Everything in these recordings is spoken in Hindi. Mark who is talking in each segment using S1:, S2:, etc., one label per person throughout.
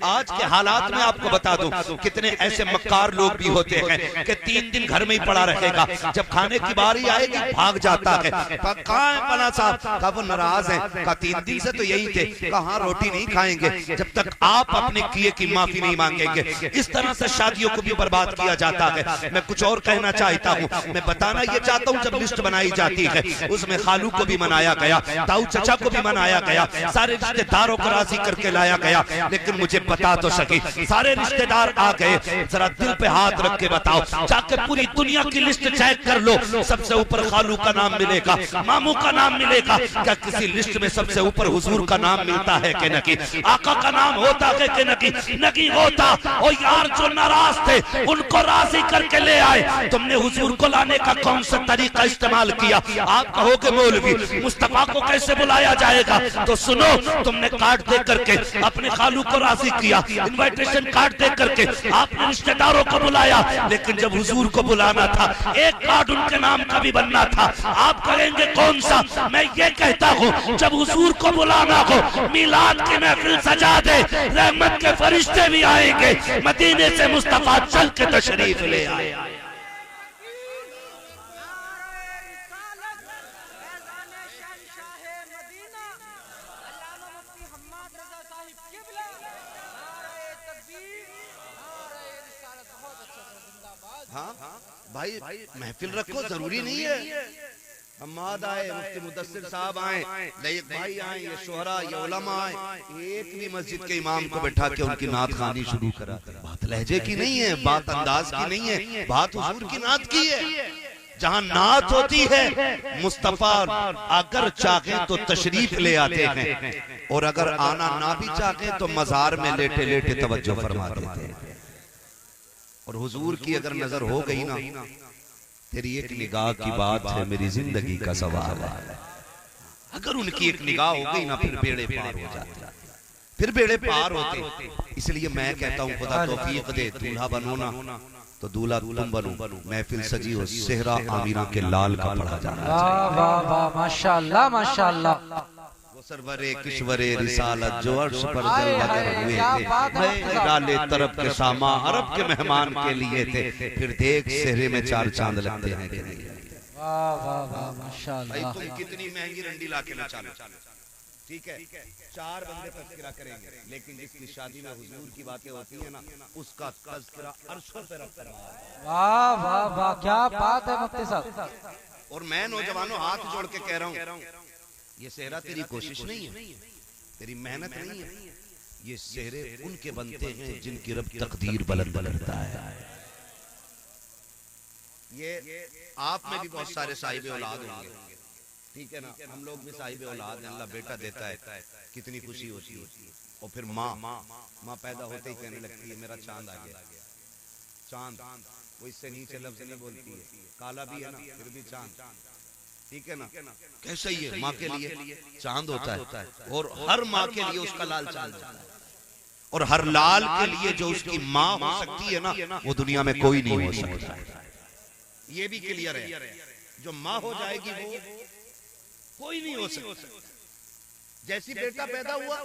S1: आज के हालात में आपको बता दूं कितने ऐसे मक्कार लोग भी होते हैं कि 3 दिन घर में ही पड़ा रहेगा, जब खाने की बारी आएगी भाग जाता है। कहाँ है पना साहब? कहा वो नाराज है। कहा 3 दिन से तो यही थे। कहा रोटी नहीं खाएंगे जब तक आप अपने किए की माफी नहीं मांगेंगे। इस तरह से शादियों को भी बर्बाद किया जाता है। मैं कुछ और कहना चाहता हूँ, मैं बताना ये चाहता हूँ, जब लिस्ट बनाई जाती है उसमें खालू को भी मनाया गया, ताऊ चचा को भी मनाया गया, सारे रिश्तेदारों को राजी करके लाया गया। लेकिन मुझे बता तो सके, सारे रिश्तेदार आ गए, जरा दिल पे हाथ रख के बताओ, जाके पूरी दुनिया की लिस्ट चेक कर लो, सबसे ऊपर खालू का नाम मिलेगा, मामू का नाम मिलेगा। क्या किसी लिस्ट में सबसे ऊपर हुजूर का नाम मिलता है कि नहीं? आका का नाम होता है कि नहीं? नहीं होता। और यार जो नाराज थे उनको राजी करके ले आए। तुमने हुजूर को लाने का कौन सा तरीका इस्तेमाल किया? आप कहोगे मौलवी मुस्तफा को कैसे बुलाया जाएगा? तो सुनो, तुमने कार्ड दे करके अपने खालू को राजी किया, इनविटेशन कार्ड दे करके आपने रिश्तेदारों को बुलाया, लेकिन जब हुजूर को बुलाना था एक कार्ड उनके नाम का भी बनना था। आप कहेंगे कौन सा? मैं ये कहता हूँ जब हुजूर को बुलाना हो मिलाद की महफिल सजा दे, रहमत के फरिश्ते भी आएंगे, मदीने से मुस्तफा चल के तशरीफ ले आए। हाँ भाई महफिल रखो, जरूरी नहीं है हम्माद आए, मुफ्ती मुदस्सिर साहब आए, लयक भाई आए, ये शोहरा, ये उलमा आए, एक भी मस्जिद के इमाम को बैठा के उनकी नात खानी शुरू करा। बात लहजे की नहीं है, बात अंदाज की नहीं है, बात हुजूर की नात की है। जहाँ नात होती है मुस्तफा अगर चाहे तो तशरीफ ले आते हैं, और अगर आना ना भी चाहे तो मजार में लेटे लेटे तवज्जो फरमा देते हैं। और हुजूर की अगर नजर हो गई ना, तेरी एक निगाह की बात है, मेरी जिंदगी का सवाल है। अगर उनकी एक निगाह हो गई ना, फिर बेड़े पार हो जाते, फिर बेड़े पार होते। इसलिए मैं कहता हूँ खुदा तौफीक दे, दूल्हा बनो ना तो दूल्हा तुम बनो। महफिल सजी हो, सेहरा आमीना के लाल का पढ़ा जा रहा है।
S2: वाह वाह वाह, माशाअल्लाह माशाअल्लाह।
S1: सरवरे किश्वरे रिसालत जो अर्श पर जलवा हुए थे, डाले तरफ के सामा अरब के मेहमान के लिए थे, फिर देख सेहरे में 4 चांद लगते हैं कि नहीं?
S2: वाह वाह वाह माशाअल्लाह।
S1: तुम कितनी महंगी रंडी लाके ना चालो, ठीक है 4 बंदे तज़किरा करेंगे, लेकिन जिसकी शादी में हुजूर की बातें होती है ना, उसका तज़किरा अर्शों पे रखता है।
S2: वाह वाह वाह, क्या बात है मुफ्ती साहब।
S1: और मैं नौजवानों हाथ जोड़ के कह रहा हूँ, ये सेहरा तेरी कोशिश नहीं है, तेरी मेहनत नहीं है, ये सेहरे उनके बनते हैं जिनकी रब तकदीर बुलंद करता है। ये आप में भी बहुत सारे साहिब औलाद होंगे, ठीक है ना? हम लोग भी साहिब औलाद हैं, अल्लाह बेटा देता है, कितनी खुशी होती है। और फिर माँ पैदा होते ही कहने लगती है मेरा चांद आ गया। चांद वो इससे नीचे लफ्ज नहीं बोलती है, काला भी है ना फिर भी चांद, ठीक है ना? कैसा ही है, माँ के लिए चांद होता है, और हर माँ के लिए उसका लाल चांद होता है, और हर लाल के लिए जो उसकी माँ हो सकती है ना, वो दुनिया में कोई नहीं हो सकता। ये भी क्लियर है, जो माँ हो जाएगी वो कोई नहीं हो सकता। जैसी बेटा पैदा हुआ,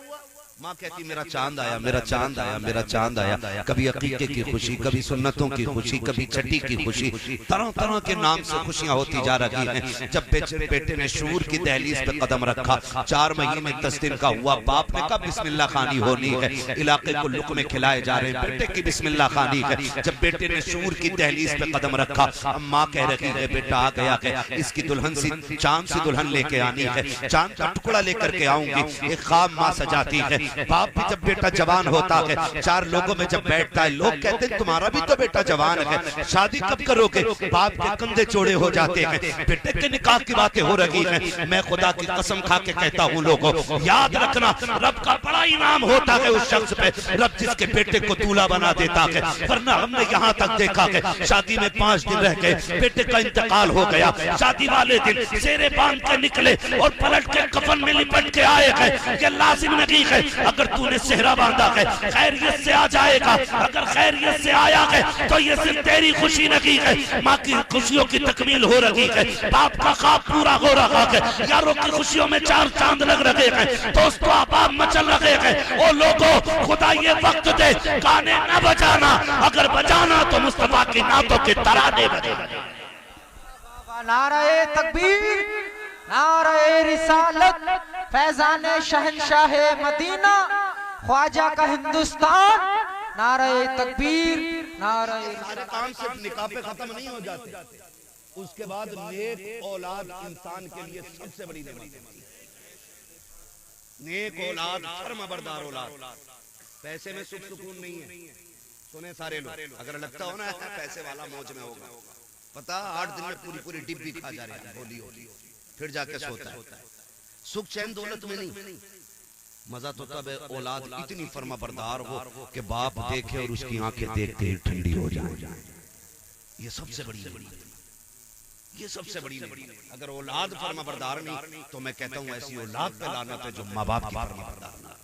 S1: माँ कहती मेरा चांद आया, मेरा चांद आया, मेरा चांद आया। कभी अकीके की खुशी, कभी सुन्नतों की खुशी, कभी छठी की खुशी, तरह तरह के नाम से खुशियां होती जा रही हैं। जब बेटे ने शूर की दहलीज पे कदम रखा, 4 महीने 10 दिन का हुआ, बाप ने कहा बिस्मिल्लाह खानी होनी है, इलाके को लुक़मे खिलाए जा रहे हैं, बेटे की बिस्मिल्लाह खानी है। जब बेटे ने शूर की दहलीज पे कदम रखा, माँ कह रही है बेटा आ गया है, इसकी दुल्हन सी चांद सी दुल्हन लेके आनी है, चांद का टुकड़ा लेकर के आऊंगी। एक ख्वाब माँ सजाती है। बाप भी जब बेटा जवान होता है, 4 लोगों में जब बैठता है, लोग कहते हैं तुम्हारा भी तो बेटा जवान है, शादी कब करोगे? बाप के कंधे चौड़े हो जाते हैं, बेटे के निकाह की बातें हो रही हैं। मैं खुदा की कसम खा के कहता हूँ लोगों, याद रखना रब का बड़ा इनाम होता है उस शख्स पे, रब जिसके बेटे को दूल्हा बना देता है। वरना हमने यहाँ तक देखा है, शादी में 5 दिन रह गए, बेटे का इंतकाल हो गया, शादी वाले दिन सेरे बांध के निकले और पलट के कफन में लिपट के आए हैं। ये लाजिम नहीं है
S3: अगर तूने सेहरा बांधा है खैरियत से आ जाएगा, अगर खैरियत से आया है तो ये सिर्फ तेरी खुशी नहीं है, माँ की खुशियों की तकमील हो रही है, बाप का ख्वाब पूरा हो रहा है, यारों की खुशियों में चार चांद लग रहे हैं, दोस्तों अहबाब मचल रहे हैं। ओ लोगों, खुदा ये वक्त दे गाने न बजाना, अगर बजाना तो मुस्तफा की नातों के तराने बजाना।
S2: नारे तकबीर, नारे रिसालत, फैजाने शहंशाह मदीना, ख्वाजा का हिंदुस्तान। नारे तकबीर, नारे
S1: सारे काम सिर्फ निकाह पे खत्म नहीं हो जाते, उसके बाद नेक औलाद इंसान के लिए सबसे बड़ी नेमत है। नेक औलाद, फर्माबरदार औलाद। पैसे में सुख सुकून नहीं है, सुने सारे लोग, अगर लगता हो ना पैसे वाला मौज में होगा, पता 8 दिन में पूरी पूरी डिब्बी खा जा रही है, होली होली फिर जाके सोता है। सुख चैन दौलत में नहीं, मजा तो तब है औलाद इतनी फर्मा बरदार हो कि बाप देखे और उसकी आंखें देखते ही ठंडी हो जाए। ये सबसे बड़ी, ये सबसे बड़ी। अगर औलाद फर्मा बरदार नहीं तो मैं कहता हूं ऐसी औलाद पे लानत है जो माँ बाप की फर्मा बरदार ना।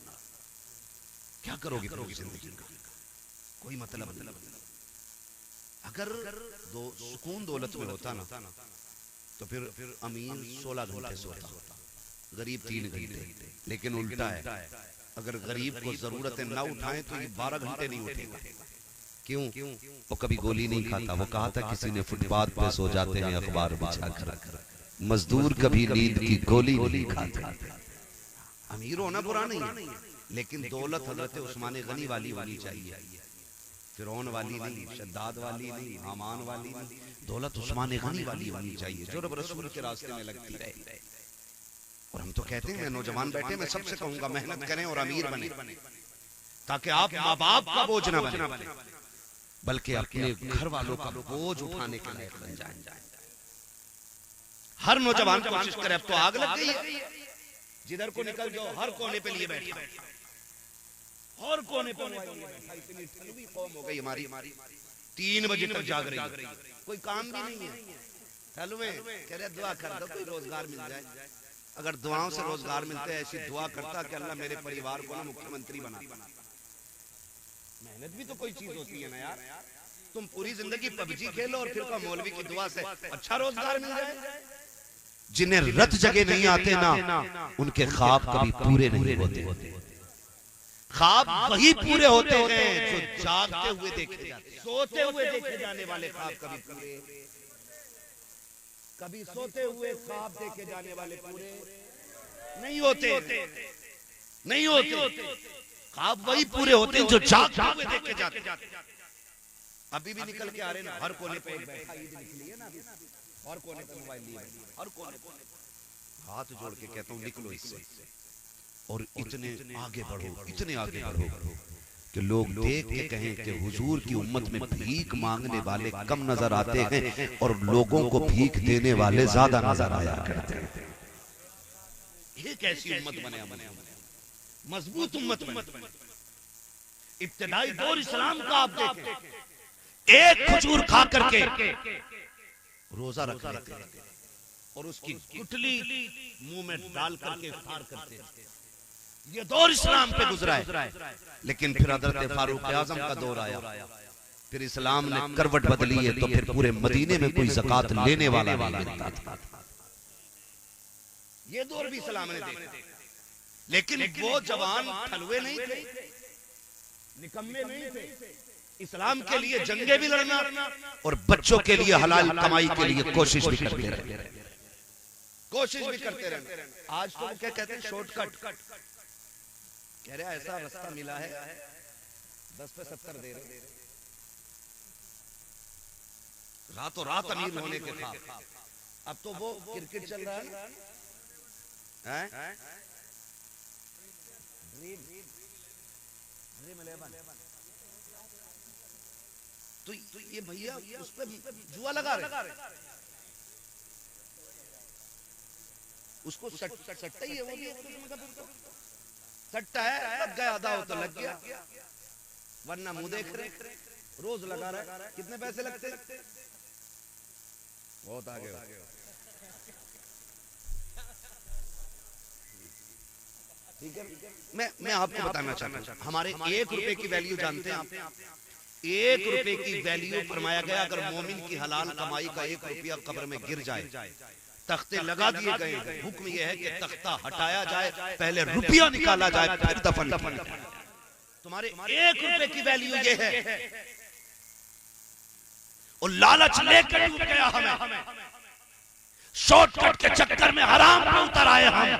S1: क्या करोगे जिंदगी का, कोई मतलब नहीं। अगर सुकून दौलत में होता ना तो फिर अमीर 16 घंटे सोता, गरीब 3 घंटे। लेकिन उल्टा है, अगर गरीब को जरूरतें ना उठाएं तो ये 12 घंटे नहीं उठेगा। क्यों? वो कभी गोली नहीं खाता। वो कहा था किसी ने, फुटपाथ पे सो जाते हैं अखबार बिछाकर, मजदूर कभी नींद की गोली नहीं खाता। अमीर होना बुरा नहीं, लेकिन दौलत हजरत उस्मान गनी वाली होनी चाहिए, फिरौन वाली नहीं, शद्दाद वाली नहीं, हामान वाली नहीं। दौलत उस्मान गनी वाली होनी चाहिए जो रब रसूल के रास्ते में लगती रहे। और हम तो कहते हैं, नौजवान बैठे, मैं सबसे कहूंगा मेहनत करें और अमीर बने, ताकि आप माँ बाप का बोझ न बने, बल्कि अपने घर वालों का बोझ उठाने के लायक बन जाए। हर नौजवान कोशिश करे। अब तो आग लग गई है, जिधर को निकल जाओ हर कोने पे लिए बैठा, हर कोने पे इतनी ठंडी कौम हो गई हमारी, 3 बजे तक जाग रही है, कोई काम भी नहीं है। हलवे कह रहे दुआ कर दो कोई रोजगार मिल जाए। अगर दुआओं से रोजगार मिलते, ऐसी दुआ करता कि अल्लाह मेरे परिवार को ना मुख्यमंत्री बना। मेहनत भी तो कोई चीज होती है ना यार। तुम पूरी जिंदगी पबजी खेलो और फिर का मौलवी की दुआ से अच्छा रोजगार मिल जाए। जिन्हें रत जगह नहीं आते ना, उनके ख्वाब कभी पूरे नहीं होते। ख्वाब वही पूरे होते हैं जो जागते हुए देखे जाते, सोते हुए देखे जाने वाले ख्वाब कभी पूरे, कभी सोते हुए ख्वाब देखे जाने वाले पूरे नहीं होते, नहीं होते। ख्वाब वही पूरे होते हैं जो जागते हुए देखे जाते। अभी भी निकल के आ रहे ना, हर कोने पे एक बैठा, ईद निकली है ना, हर कोने पे मोबाइल लिए, हर कोने पे। हाथ जोड़ के कहता हूँ निकलो इससे और इतने आगे बढ़ो, इतने आगे बढ़ो कि लोग देख के कहें कि हुजूर की उम्मत में भीख मांगने वाले कम नजर आते हैं और लोगों को भीख देने वाले ज्यादा नजर आया करते हैं। ये कैसी उम्मत बने, मजबूत उम्मत बने। इब्तिदाई दौर इस्लाम का आप देखें, एक खजूर खा करके रोजा रख लेते हैं और उसकी गुठली मुंह में डाल करके इफ्तार करते हैं। ये दौर इस्लाम पे गुजरा है। लेकिन फिर हजरत फारूक आजम का दौर आया, फिर इस्लाम ने करवट बदली है, तो फिर पूरे मदीने में कोई ज़कात लेने वाला नहीं मिलता था। ये दौर भी इस्लाम ने देखा, लेकिन वो जवान ठलुए नहीं थे, निकम्मे नहीं थे। इस्लाम के लिए जंगे भी लड़ना और बच्चों के लिए हलाल कमाई के लिए कोशिश भी करते रहे, कोशिश भी करते रहे। आज तो क्या कहते हैं, शॉर्टकट कह रहे ऐसा रास्ता मिला है 10 पे 70 दे रहे, रातों रात अमीर होने के था। अब तो वो क्रिकेट चल रहा है, तो ये भैया उस पे जुआ लगा रहे, उसको सट्टा ही है, वो भी सट्टा है, लग गया आधा हो तो लग गया, वरना मुंह देख रहे, रोज लगा रहा है। कितने पैसे लगते? बहुत आगे ठीक है, मैं आपको बताना चाहता हूँ, हमारे 1 रुपए की वैल्यू जानते हैं आप? 1 रुपए की वैल्यू फरमाया गया, अगर मोमिन की हलाल कमाई का 1 रुपया कब्र में गिर जाए, तख्ते लगा दिए गए, हुक्म यह है कि तख्ता हटाया जाए, पहले रुपया निकाला जाए, फिर दफन। तुम्हारे 1 रुपए की वैल्यू ये है, और लालच लेकर डूब गया हमें, शॉर्टकट के चक्कर में हराम पे उतर आए हम।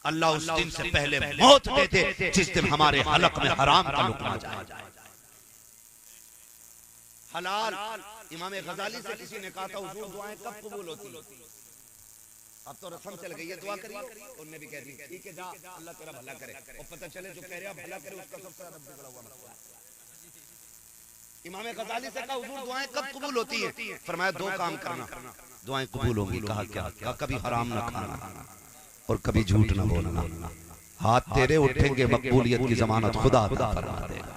S1: अल्लाह उस दिन से पहले मौत दे दे जिस दिन हमारे हलक में हराम का लुकमा जाए। हलाल, इमाम गजाली से किसी ने कहा था हुजूर दुआएं कब कबूल होती? अब तो रस्म चल गई है, दुआ करिए। उन्होंने भी कह दी ठीक है जा, अल्लाह तेरा भला करे, और पता चले जो कह रहे हैं भला करे उसका सबसे ज्यादा बिगड़ा हुआ मसला है। इमाम गजाली से कहा हुजूर दुआएं कब कबूल होती है? फरमाया 2 काम करना, दुआएं कबूल होंगी। कहा क्या? कभी हराम ना खाना और कभी झूठ ना बोलना। हाथ तेरे उठेंगे, मकबूलियत की जमानत खुदा अता फरमा देगा।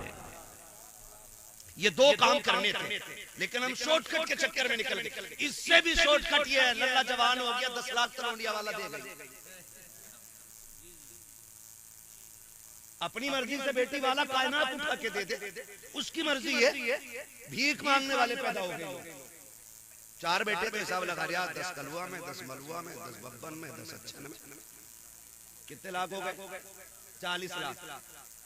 S1: ये 2 काम करने थे, लेकिन हम शॉर्टकट के चक्कर में निकल गए। इससे भी शॉर्टकट ये है, लल्ला जवान हो गया 10 लाख तलौंडिया वाला दे गई, अपनी मर्जी से बेटी वाला कायनात उठा के दे दे, उसकी मर्जी है। भीख मांगने वाले पैदा हो गए, 4 बेटे पे हिसाब लगा रहा, 10 कलवा में, 10 मलवा में, 10 बब्बन में, 10 अच्छन में, कितने लाख हो गए? 40 लाख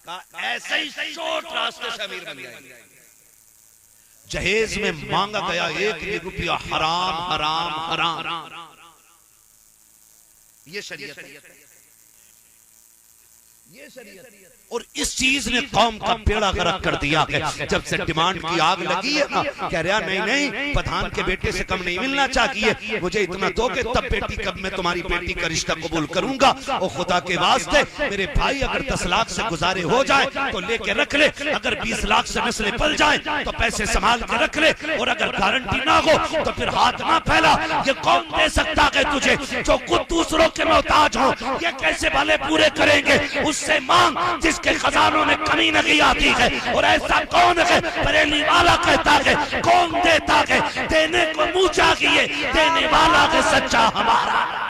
S1: का ऐसे ही शॉर्ट रास्ते से अमीर बन जाएंगे। जहेज में मांगा गया 1 रुपया हराम हराम हराम, ये शरीयत है, ये शरीयत। और इस चीज ने कौम का बेड़ा गर्क कर दिया है। जब से डिमांड की आग लगी है ना, कह रहा नहीं नहीं प्रधान के बेटे से कम नहीं मिलना चाहिए, मुझे इतना दो कि तब बेटी कब मैं तुम्हारी बेटी का रिश्ता कबूल करूंगा। और खुदा के वास्ते मेरे भाई अगर 10 लाख से गुजारे हो जाए तो लेके रख ले, अगर 20 लाख से नस्लें पल जाए तो पैसे संभाल के रख ले, और अगर गारंटी ना हो तो फिर हाथ ना फैला। ये कौन दे सकता है तुझे जो खुद दूसरों के मोहताज हो? ये कैसे भले पूरे करेंगे? उससे मांग जिसके खजानों में कमी नहीं आती है। और ऐसा कौन है? बरेली वाला कहता है कौन देता है, देने को मुंह चाहिए, देने वाला है सच्चा हमारा।